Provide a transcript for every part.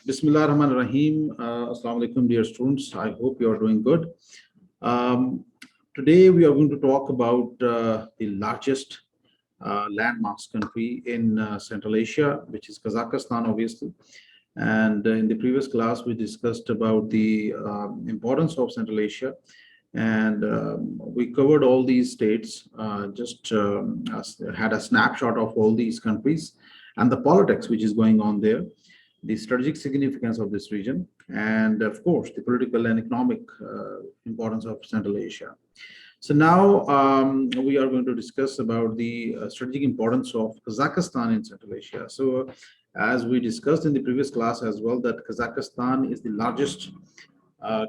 Bismillah Rahman Rahim. Assalamu alaikum, dear students. I hope you are doing good. Um, Today, we are going to talk about the largest landmass country in Central Asia, which is Kazakhstan, obviously. And in the previous class, we discussed about the importance of Central Asia. And we covered all these states, had a snapshot of all these countries and the politics which is going on there, the strategic significance of this region, and of course, the political and economic importance of Central Asia. So now we are going to discuss about the strategic importance of Kazakhstan in Central Asia. So as we discussed in the previous class as well, that Kazakhstan is the largest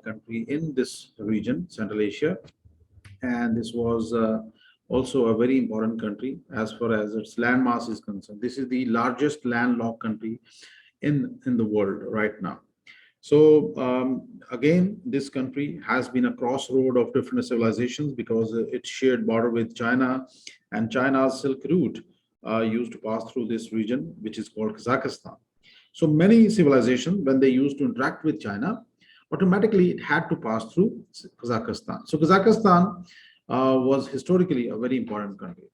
country in this region, Central Asia, and this was also a very important country as far as its landmass is concerned. This is the largest landlocked country in the world right now. So again, this country has been a crossroad of different civilizations because it shared border with China, and China's Silk Route used to pass through this region, which is called Kazakhstan. So many civilizations, when they used to interact with China, automatically it had to pass through Kazakhstan. So Kazakhstan was historically a very important country.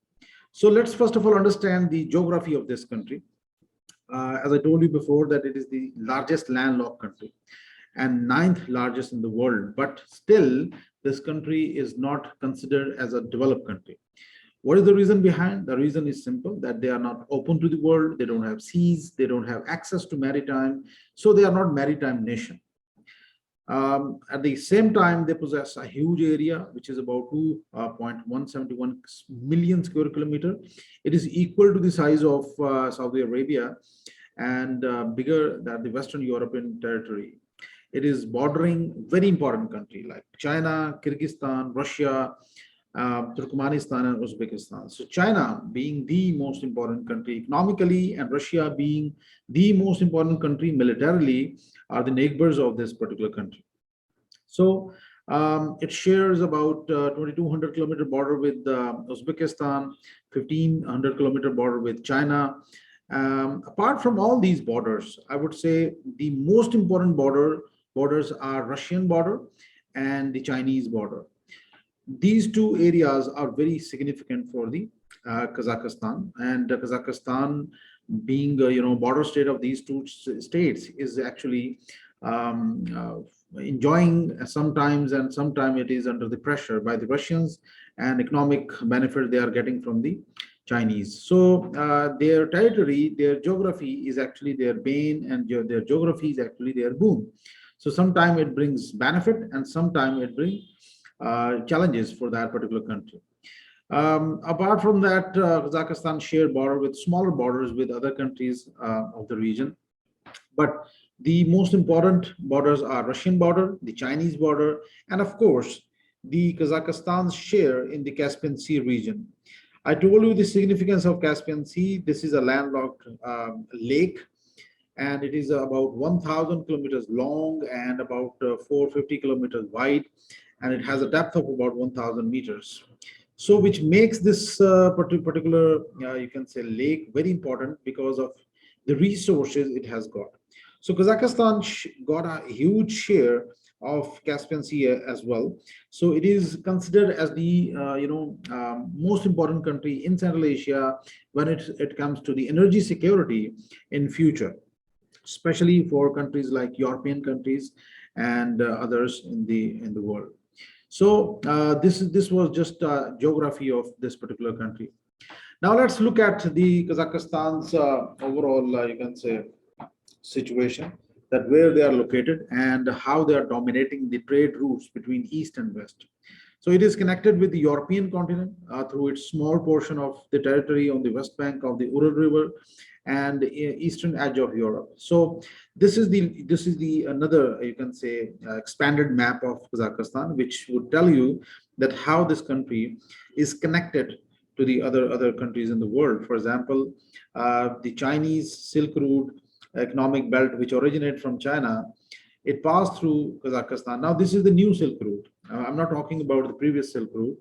So let's first of all understand the geography of this country. As I told you before, that it is the largest landlocked country and ninth largest in the world, but still this country is not considered as a developed country. What is the reason behind? The reason is simple, that they are not open to the world, they don't have seas, they don't have access to maritime, so they are not maritime nation. At the same time, they possess a huge area, which is about 2.171 million square kilometer. It is equal to the size of Saudi Arabia and bigger than the Western European territory. It is bordering very important countries like China, Kyrgyzstan, Russia, Turkmenistan, and Uzbekistan. So China being the most important country economically, and Russia being the most important country militarily, are the neighbors of this particular country. So it shares about 2200 kilometer border with Uzbekistan, 1500-kilometer border with China. Apart from all these borders, I would say the most important borders are Russian border and the Chinese border. These two areas are very significant for the Kazakhstan, and Kazakhstan being border state of these two states is actually enjoying sometimes, and sometimes it is under the pressure by the Russians, and economic benefit they are getting from the Chinese. So their territory, their geography is actually their bane, and their geography is actually their boon. So sometimes it brings benefit, and sometimes it brings challenges for that particular country. Apart from that, Kazakhstan share border with smaller borders with other countries of the region. But the most important borders are Russian border, the Chinese border, and of course, the Kazakhstan's share in the Caspian Sea region. I told you the significance of Caspian Sea. This is a landlocked lake, and it is about 1,000 kilometers long and about 450 kilometers wide, and it has a depth of about 1,000 meters. So which makes this particular, you can say, lake very important because of the resources it has got. So Kazakhstan got a huge share of Caspian Sea as well. So it is considered as the most important country in Central Asia when it comes to the energy security in future, especially for countries like European countries and others in the world. So this was just geography of this particular country. Now let's look at the Kazakhstan's overall, you can say, situation, that where they are located and how they are dominating the trade routes between East and West. So it is connected with the European continent through its small portion of the territory on the west bank of the Ural River and the eastern edge of Europe. So this is the another, you can say, expanded map of Kazakhstan, which would tell you that how this country is connected to the other countries in the world. For example, the Chinese Silk Route economic belt, which originated from China, it passed through Kazakhstan. Now this is the new Silk Route. I'm not talking about the previous Silk Route,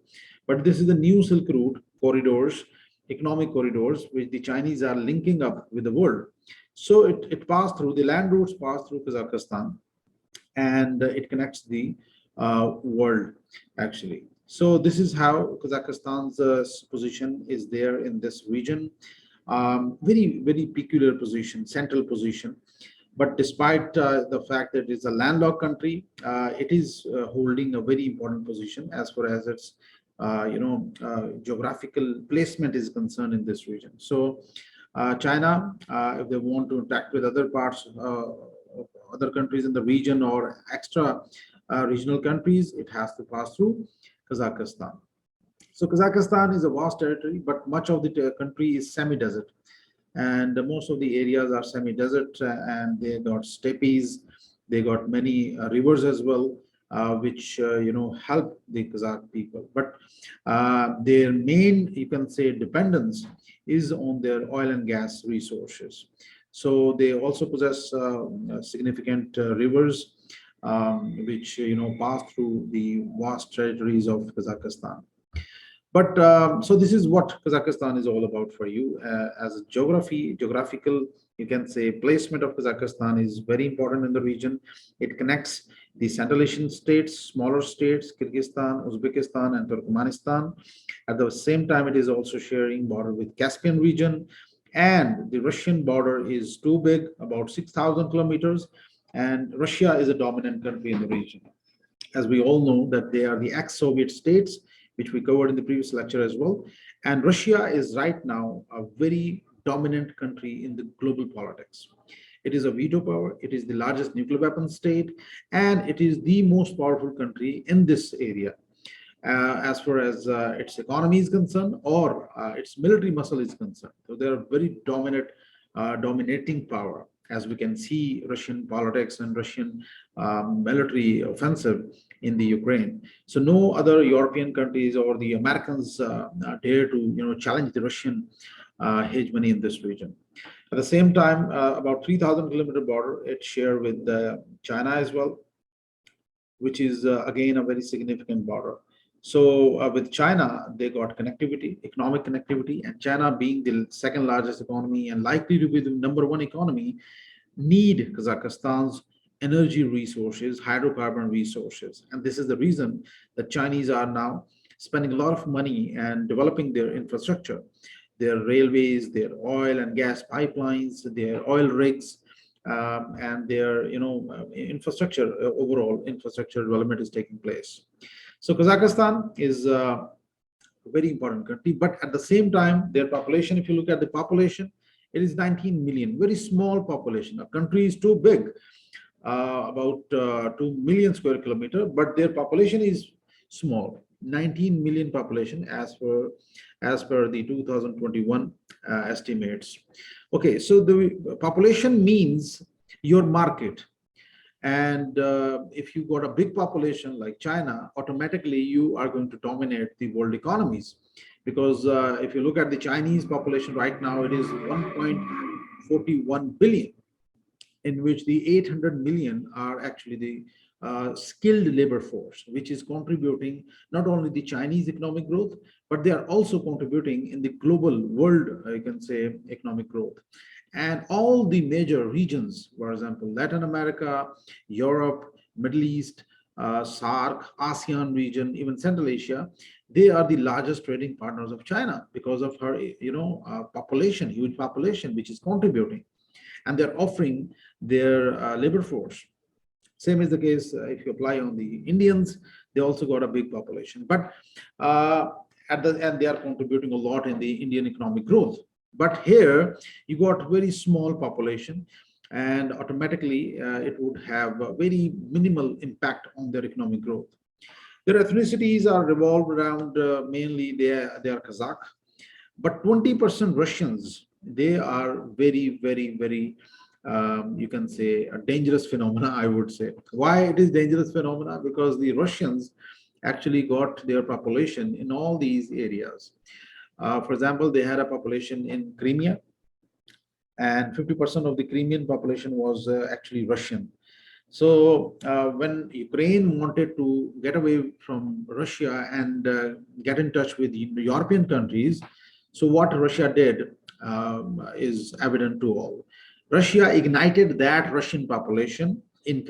but this is the new Silk Route corridors, economic corridors, which the Chinese are linking up with the world. So it passed through, the land routes pass through Kazakhstan, and it connects the world actually. So this is how Kazakhstan's position is there in this region. Very, very peculiar position, central position. But despite the fact that it's a landlocked country, it is holding a very important position as far as its geographical placement is concerned in this region. So China, if they want to interact with other parts, other countries in the region or extra regional countries, it has to pass through Kazakhstan. So Kazakhstan is a vast territory, but much of the country is semi-desert, and most of the areas are semi-desert, and they got steppes, they got many rivers as well, which help the Kazakh people. But their main, you can say, dependence is on their oil and gas resources. So they also possess significant rivers, which pass through the vast territories of Kazakhstan. But so this is what Kazakhstan is all about for you. As a geographical, you can say, placement of Kazakhstan is very important in the region. It connects the Central Asian states, smaller states, Kyrgyzstan, Uzbekistan, and Turkmenistan. At the same time, it is also sharing border with Caspian region, and the Russian border is too big, about 6,000 kilometers, and Russia is a dominant country in the region. As we all know that they are the ex-Soviet states, which we covered in the previous lecture as well. And Russia is right now a very dominant country in the global politics. It is a veto power, it is the largest nuclear weapon state, and it is the most powerful country in this area. As far as its economy is concerned, or its military muscle is concerned. So they are very dominating power, as we can see Russian politics and Russian military offensive in the Ukraine. So no other European countries or the Americans dare to challenge the Russian hegemony in this region. At the same time, about 3,000 kilometer border it share with China as well, which is again a very significant border. So with China, they got connectivity, economic connectivity, and China being the second largest economy and likely to be the #1 economy, need Kazakhstan's energy resources, hydrocarbon resources. And this is the reason that Chinese are now spending a lot of money and developing their infrastructure, their railways, their oil and gas pipelines, their oil rigs, and their infrastructure, overall infrastructure development is taking place. So Kazakhstan is a very important country, but at the same time, their population, if you look at the population, it is 19 million, very small population. A country is too big, about 2 million square kilometer, but their population is small, 19 million population as per the 2021 estimates. Okay, so the population means your market. And if you got a big population like China, automatically you are going to dominate the world economies. Because if you look at the Chinese population right now, it is 1.41 billion, in which the 800 million are actually the skilled labor force, which is contributing not only the Chinese economic growth, but they are also contributing in the global world, you can say, economic growth. And all the major regions, for example, Latin America, Europe, Middle East, SAARC, ASEAN region, even Central Asia, they are the largest trading partners of China because of her, population, huge population, which is contributing. And they're offering their labor force. Same is the case if you apply on the Indians, they also got a big population. But at the end, they are contributing a lot in the Indian economic growth. But here you got very small population, and automatically it would have a very minimal impact on their economic growth. Their ethnicities are revolved around mainly they are Kazakh, but 20% Russians. They are very, very, very you can say a dangerous phenomena, I would say. Why it is dangerous phenomena? Because the Russians actually got their population in all these areas. For example, they had a population in Crimea, and 50% of the Crimean population was actually Russian. So when Ukraine wanted to get away from Russia and get in touch with the European countries, so what Russia did is evident to all. Russia ignited that Russian population increase